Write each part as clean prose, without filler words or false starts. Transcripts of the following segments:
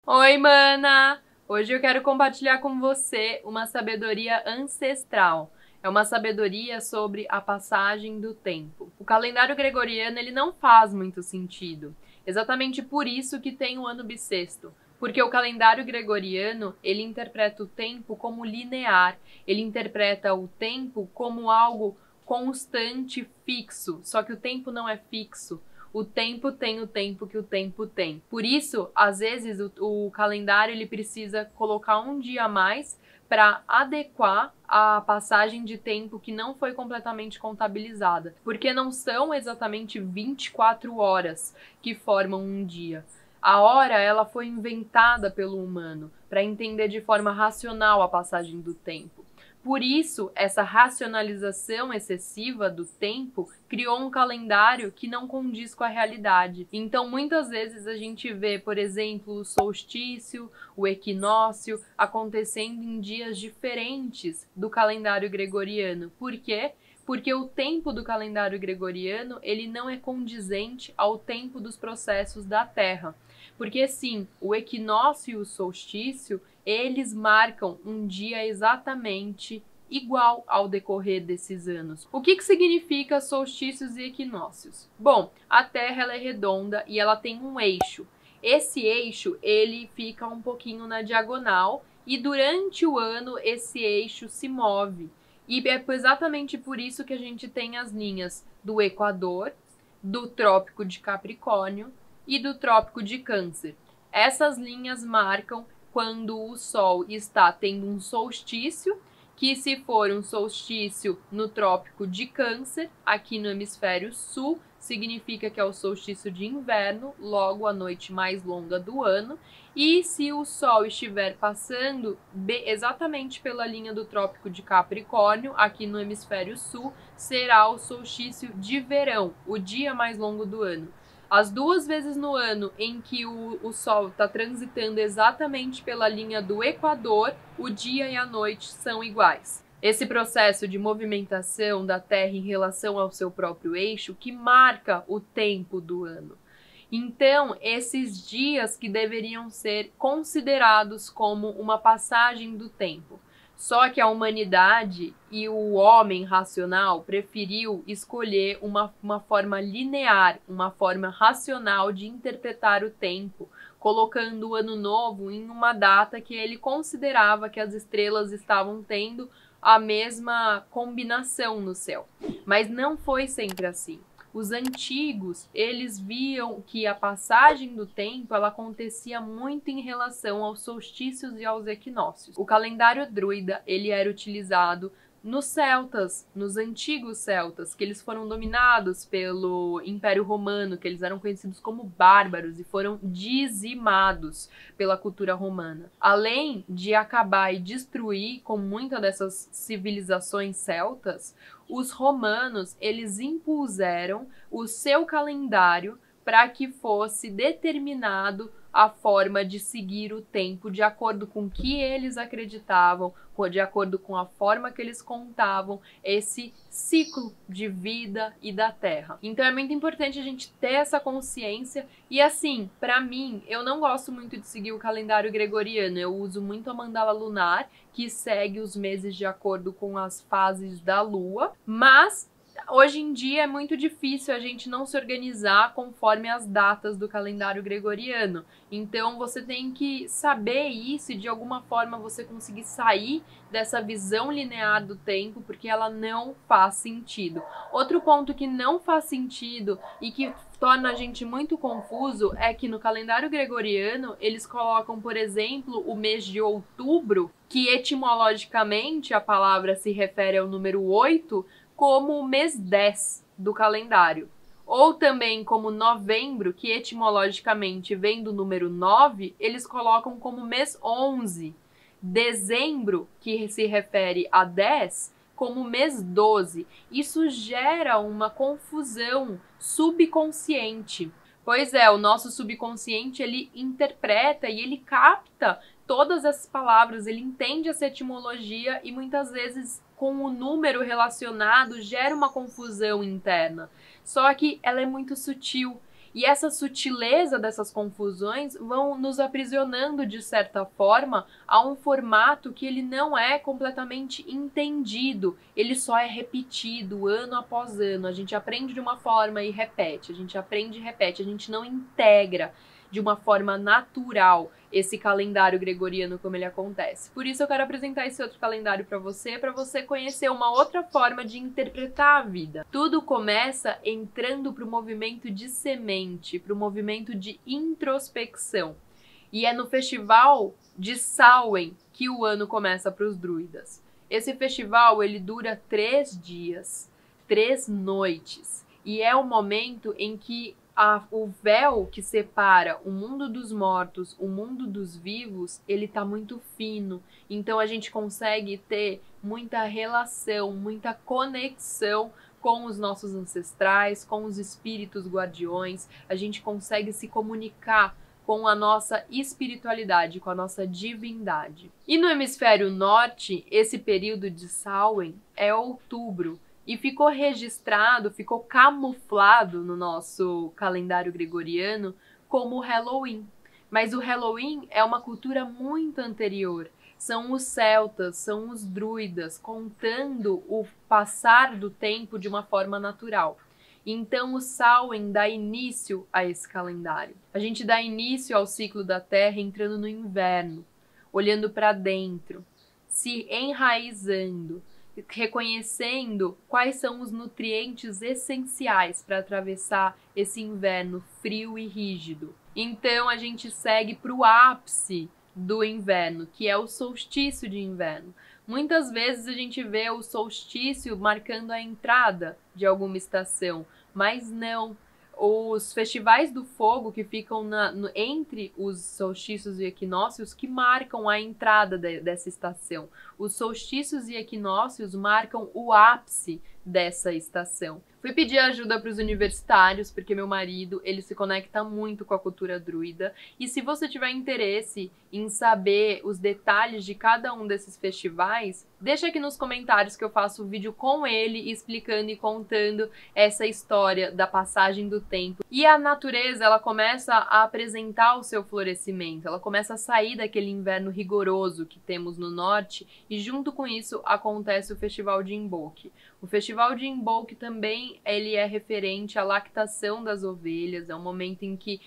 Oi, mana! Hoje eu quero compartilhar com você uma sabedoria ancestral. É uma sabedoria sobre a passagem do tempo. O calendário gregoriano, ele não faz muito sentido. Exatamente por isso que tem o ano bissexto. Porque o calendário gregoriano, ele interpreta o tempo como linear. Ele interpreta o tempo como algo constante, fixo. Só que o tempo não é fixo. O tempo tem o tempo que o tempo tem. Por isso, às vezes, o calendário ele precisa colocar um dia a mais para adequar a passagem de tempo que não foi completamente contabilizada. Porque não são exatamente 24 horas que formam um dia. A hora ela foi inventada pelo humano para entender de forma racional a passagem do tempo. Por isso, essa racionalização excessiva do tempo criou um calendário que não condiz com a realidade. Então, muitas vezes a gente vê, por exemplo, o solstício, o equinócio acontecendo em dias diferentes do calendário gregoriano. Por quê? Porque o tempo do calendário gregoriano, ele não é condizente ao tempo dos processos da Terra. Porque sim, o equinócio e o solstício, eles marcam um dia exatamente igual ao decorrer desses anos. O que significa solstícios e equinócios? Bom, a Terra ela é redonda e ela tem um eixo. Esse eixo ele fica um pouquinho na diagonal e durante o ano esse eixo se move. E é exatamente por isso que a gente tem as linhas do Equador, do Trópico de Capricórnio e do Trópico de Câncer. Essas linhas marcam quando o Sol está tendo um solstício, que se for um solstício no Trópico de Câncer, aqui no hemisfério sul, significa que é o solstício de inverno, logo a noite mais longa do ano. E se o Sol estiver passando exatamente pela linha do Trópico de Capricórnio, aqui no hemisfério sul, será o solstício de verão, o dia mais longo do ano. As duas vezes no ano em que o Sol está transitando exatamente pela linha do Equador, o dia e a noite são iguais. Esse processo de movimentação da Terra em relação ao seu próprio eixo que marca o tempo do ano. Então, esses dias que deveriam ser considerados como uma passagem do tempo. Só que a humanidade e o homem racional preferiu escolher uma forma linear, uma forma racional de interpretar o tempo, colocando o ano novo em uma data que ele considerava que as estrelas estavam tendo a mesma combinação no céu. Mas não foi sempre assim. Os antigos, eles viam que a passagem do tempo ela acontecia muito em relação aos solstícios e aos equinócios. O calendário druida, ele era utilizado nos celtas, nos antigos celtas, que eles foram dominados pelo Império Romano, que eles eram conhecidos como bárbaros e foram dizimados pela cultura romana. Além de acabar e destruir com muitas dessas civilizações celtas, os romanos, eles impuseram o seu calendário para que fosse determinado a forma de seguir o tempo de acordo com o que eles acreditavam, de acordo com a forma que eles contavam esse ciclo de vida e da Terra. Então é muito importante a gente ter essa consciência e assim, para mim, eu não gosto muito de seguir o calendário gregoriano, eu uso muito a mandala lunar, que segue os meses de acordo com as fases da Lua, mas hoje em dia é muito difícil a gente não se organizar conforme as datas do calendário gregoriano. Então você tem que saber isso e de alguma forma você conseguir sair dessa visão linear do tempo, porque ela não faz sentido. Outro ponto que não faz sentido e que torna a gente muito confuso é que no calendário gregoriano eles colocam, por exemplo, o mês de outubro, que etimologicamente a palavra se refere ao número 8, como o mês 10 do calendário. Ou também como novembro, que etimologicamente vem do número 9, eles colocam como mês 11. Dezembro, que se refere a 10, como mês 12. Isso gera uma confusão subconsciente. Pois é, o nosso subconsciente, ele interpreta e ele capta todas essas palavras, ele entende essa etimologia e muitas vezes com o número relacionado gera uma confusão interna. Só que ela é muito sutil E essa sutileza dessas confusões vão nos aprisionando, de certa forma, a um formato que ele não é completamente entendido, ele só é repetido ano após ano. A gente aprende de uma forma e repete, a gente aprende e repete, a gente não integra de uma forma natural esse calendário gregoriano como ele acontece. Por isso eu quero apresentar esse outro calendário para você conhecer uma outra forma de interpretar a vida. Tudo começa entrando para o movimento de semente, para o movimento de introspecção. E é no festival de Samhain que o ano começa para os druidas. Esse festival ele dura 3 dias, 3 noites, e é o momento em que o véu que separa o mundo dos mortos, o mundo dos vivos, ele tá muito fino. Então a gente consegue ter muita relação, muita conexão com os nossos ancestrais, com os espíritos guardiões. A gente consegue se comunicar com a nossa espiritualidade, com a nossa divindade. E no hemisfério norte, esse período de Samhain é outubro. E ficou registrado, ficou camuflado no nosso calendário gregoriano como o Halloween. Mas o Halloween é uma cultura muito anterior. São os celtas, são os druidas, contando o passar do tempo de uma forma natural. Então o Samhain dá início a esse calendário. A gente dá início ao ciclo da Terra entrando no inverno, olhando para dentro, se enraizando, reconhecendo quais são os nutrientes essenciais para atravessar esse inverno frio e rígido. Então a gente segue para o ápice do inverno, que é o solstício de inverno. Muitas vezes a gente vê o solstício marcando a entrada de alguma estação, mas não. Os festivais do fogo que ficam entre os solstícios e equinócios que marcam a entrada dessa estação. Os solstícios e equinócios marcam o ápice dessa estação. Fui pedir ajuda para os universitários, porque meu marido, ele se conecta muito com a cultura druida, e se você tiver interesse em saber os detalhes de cada um desses festivais, deixa aqui nos comentários que eu faço um vídeo com ele, explicando e contando essa história da passagem do tempo. E a natureza, ela começa a apresentar o seu florescimento, ela começa a sair daquele inverno rigoroso que temos no norte, e junto com isso acontece o Festival de Imbolc. O Festival de Imbolc também ele é referente à lactação das ovelhas, é um momento em que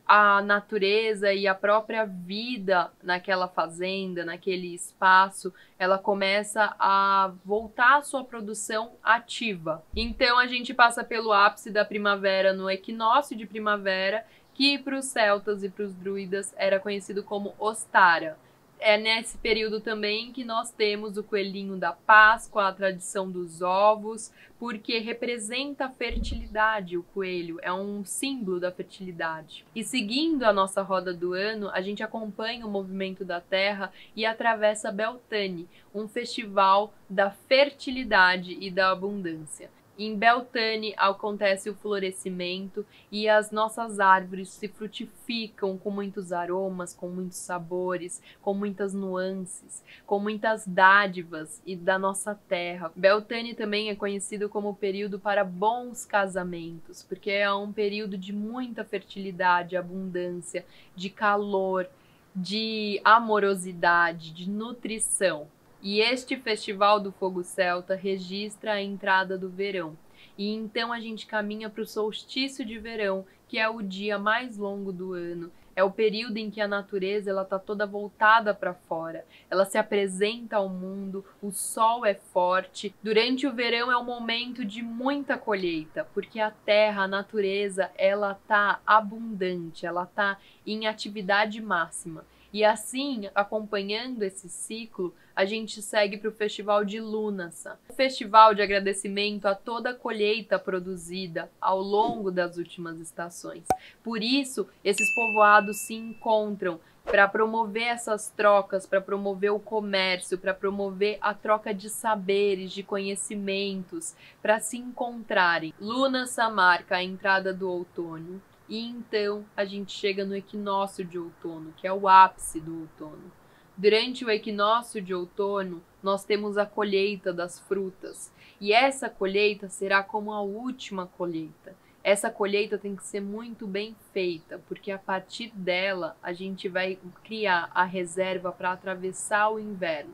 a natureza e a própria vida naquela fazenda, naquele espaço, ela começa a voltar à sua produção ativa. Então a gente passa pelo ápice da primavera no equinócio de primavera, que para os celtas e para os druidas era conhecido como Ostara. É nesse período também que nós temos o coelhinho da Páscoa, a tradição dos ovos, porque representa a fertilidade, o coelho, é um símbolo da fertilidade. E seguindo a nossa roda do ano, a gente acompanha o movimento da Terra e atravessa Beltane, um festival da fertilidade e da abundância. Em Beltane acontece o florescimento e as nossas árvores se frutificam com muitos aromas, com muitos sabores, com muitas nuances, com muitas dádivas e da nossa terra. Beltane também é conhecido como o período para bons casamentos, porque é um período de muita fertilidade, abundância, de calor, de amorosidade, de nutrição. E este Festival do Fogo Celta registra a entrada do verão. E então a gente caminha para o solstício de verão, que é o dia mais longo do ano. É o período em que a natureza ela está toda voltada para fora. Ela se apresenta ao mundo, o sol é forte. Durante o verão é um momento de muita colheita, porque a terra, a natureza, ela está abundante, ela está em atividade máxima. E assim, acompanhando esse ciclo, a gente segue para o Festival de Lunasa, um festival de agradecimento a toda a colheita produzida ao longo das últimas estações. Por isso, esses povoados se encontram para promover essas trocas, para promover o comércio, para promover a troca de saberes, de conhecimentos, para se encontrarem. Lunasa marca a entrada do outono. E então a gente chega no equinócio de outono, que é o ápice do outono. Durante o equinócio de outono, nós temos a colheita das frutas. E essa colheita será como a última colheita. Essa colheita tem que ser muito bem feita, porque a partir dela a gente vai criar a reserva para atravessar o inverno.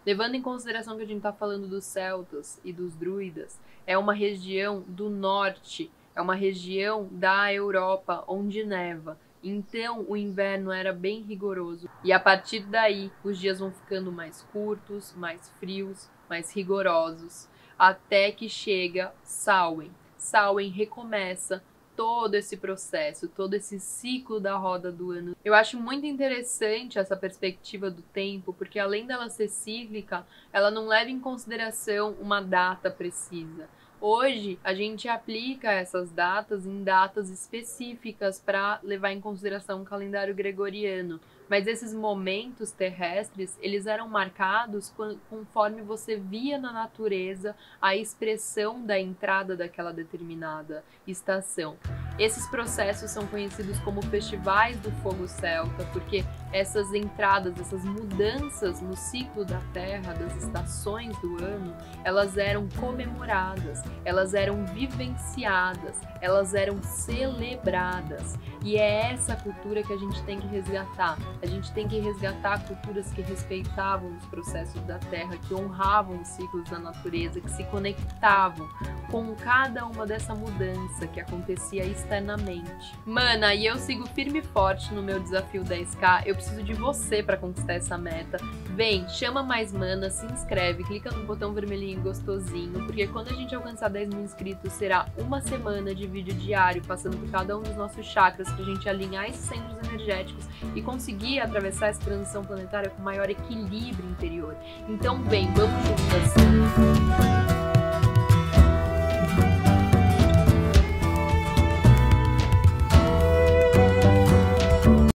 Levando em consideração que a gente está falando dos celtas e dos druidas, é uma região do norte, é uma região da Europa onde neva. Então o inverno era bem rigoroso. E a partir daí os dias vão ficando mais curtos, mais frios, mais rigorosos, até que chega Samhain. Samhain recomeça todo esse processo, todo esse ciclo da roda do ano. Eu acho muito interessante essa perspectiva do tempo, porque além dela ser cíclica, ela não leva em consideração uma data precisa. Hoje, a gente aplica essas datas em datas específicas para levar em consideração o calendário gregoriano. Mas esses momentos terrestres, eles eram marcados conforme você via na natureza a expressão da entrada daquela determinada estação. Esses processos são conhecidos como festivais do fogo celta, porque essas entradas, essas mudanças no ciclo da Terra, das estações do ano, elas eram comemoradas, elas eram vivenciadas, elas eram celebradas. E é essa cultura que a gente tem que resgatar. A gente tem que resgatar culturas que respeitavam os processos da Terra, que honravam os ciclos da natureza, que se conectavam com cada uma dessa mudança que acontecia externamente. Mana, e eu sigo firme e forte no meu desafio 10K. Eu preciso de você para conquistar essa meta. Vem, chama mais mana, se inscreve, clica no botão vermelhinho gostosinho, porque quando a gente alcançar 10 mil inscritos, será uma semana de vídeo diário, passando por cada um dos nossos chakras, pra gente alinhar esses centros energéticos e conseguir atravessar essa transição planetária com maior equilíbrio interior. Então vem, vamos juntas!